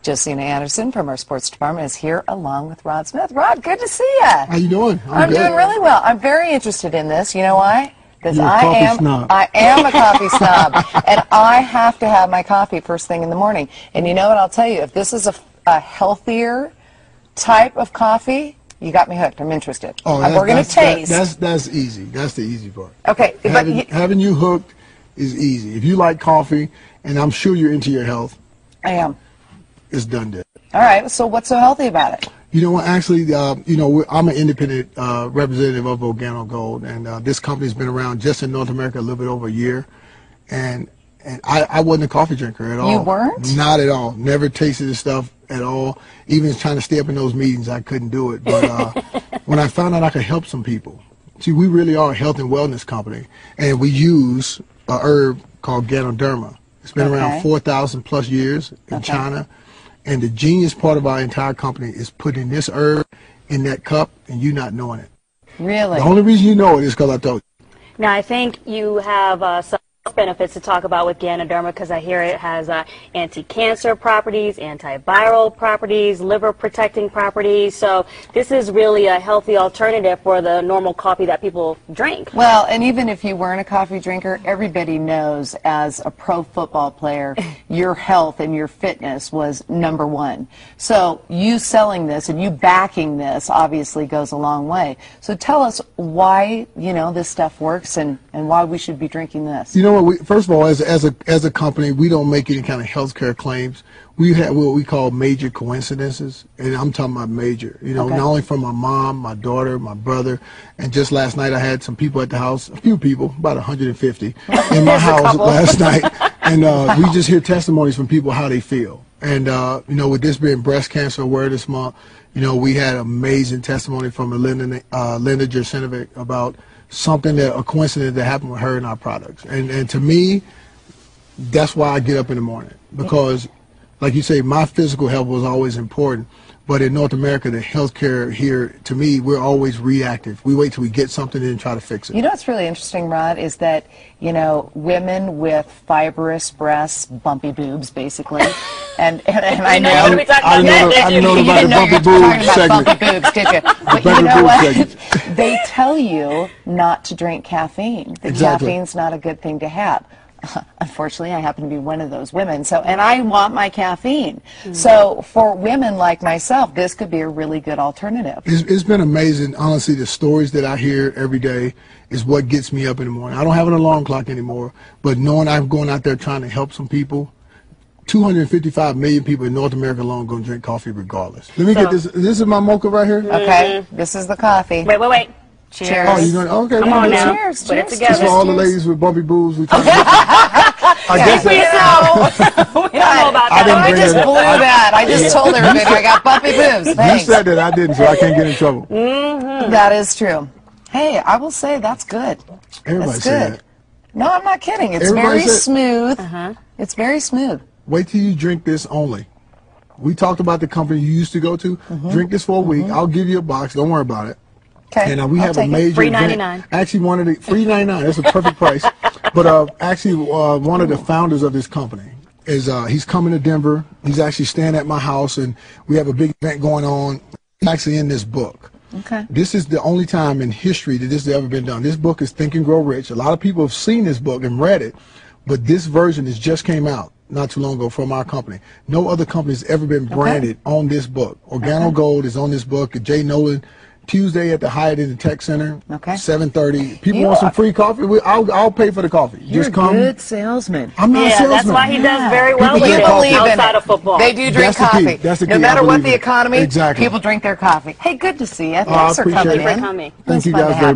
Josina Anderson from our sports department is here along with Rod Smith. Rod, good to see you. How you doing? I'm doing really well. I'm very interested in this. You know why? Because I am a coffee snob, and I have to have my coffee first thing in the morning. And you know what? I'll tell you, if this is a healthier type of coffee, you got me hooked. I'm interested. Oh, we're going to taste. That's easy. That's the easy part. Okay, having you hooked is easy. If you like coffee, and I'm sure you're into your health, I am. It's done deal. All right. So what's so healthy about it? You know what? Actually, you know, I'm an independent representative of Organo Gold, and this company's been around just in North America a little bit over a year, and I wasn't a coffee drinker at all. You weren't? Not at all. Never tasted this stuff at all. Even trying to stay up in those meetings, I couldn't do it. But when I found out I could help some people, see, we really are a health and wellness company, and we use a herb called Ganoderma. It's been around 4,000 plus years in China. And the genius part of our entire company is putting this herb in that cup and you not knowing it. Really? The only reason you know it is because I told you. Now, I think you have some benefits to talk about with Ganoderma, because I hear it has anti-cancer properties, antiviral properties, liver protecting properties. So this is really a healthy alternative for the normal coffee that people drink. Well, and even if you weren't a coffee drinker, everybody knows as a pro football player, your health and your fitness was #1. So you selling this and you backing this obviously goes a long way. So tell us why, you know, this stuff works and why we should be drinking this. You know what? First of all, as a company, we don't make any kind of healthcare claims. We have what we call major coincidences, and I'm talking about major. You know, not only from my mom, my daughter, my brother, and just last night I had some people at the house, a few people, about 150, in my house last night, and we just hear testimonies from people how they feel. And you know, with this being Breast Cancer Awareness Month, you know, we had amazing testimony from Linda Jersinovic about something a coincidence that happened with her and our products. And to me, that's why I get up in the morning, because like you say, my physical health was always important, but in North America, the healthcare here, to me, we're always reactive. We wait till we get something and then try to fix it. You know what's really interesting, Rod, is that, you know, women with fibrous breasts, bumpy boobs, basically, and I know. I didn't know about the bumpy boobs segment. Bumpy boobs, did you? But you know what? They tell you not to drink caffeine. That caffeine's not a good thing to have. Unfortunately, I happen to be one of those women, and I want my caffeine. So for women like myself, this could be a really good alternative. It's been amazing. Honestly, the stories that I hear every day is what gets me up in the morning. I don't have an alarm clock anymore, but knowing I'm going out there trying to help some people, 255 million people in North America alone going to drink coffee regardless. Let me get this. This is my mocha right here. Okay, this is the coffee. Wait. Cheers. Oh, you're going to, okay. Come on now. Cheers. Put it together. This is for all the ladies with bumpy boobs. I guess we don't know about that. I just blew that. I just told everybody I got bumpy boobs. Thanks. You said that, I didn't, so I can't get in trouble. That is true. Hey, I will say that's good. Everybody say that. No, I'm not kidding. It's very smooth. It's very smooth. Wait till you drink this only. We talked about the company you used to go to. Drink this for a week. I'll give you a box. Don't worry about it. Okay. And we have a major free event. $99. Actually, one of the free $99. That's a perfect price. But actually, one of the founders of this company is he's coming to Denver. He's actually staying at my house, and we have a big event going on. He's actually in this book. Okay. This is the only time in history that this has ever been done. This book is Think and Grow Rich. A lot of people have seen this book and read it, but this version has just came out not too long ago from our company. No other company has ever been branded on this book. Organo Gold is on this book. Jay Nolan. Tuesday at the Hyatt in the Tech Center, 7:30. People want some free coffee? I'll pay for the coffee. Just come. You're a good salesman. I'm not a salesman. That's why he does very well outside of football. They do drink coffee. That's the key. No matter what the economy, exactly. people drink their coffee. Hey, good to see you. Thanks for coming in. Thank you guys very much.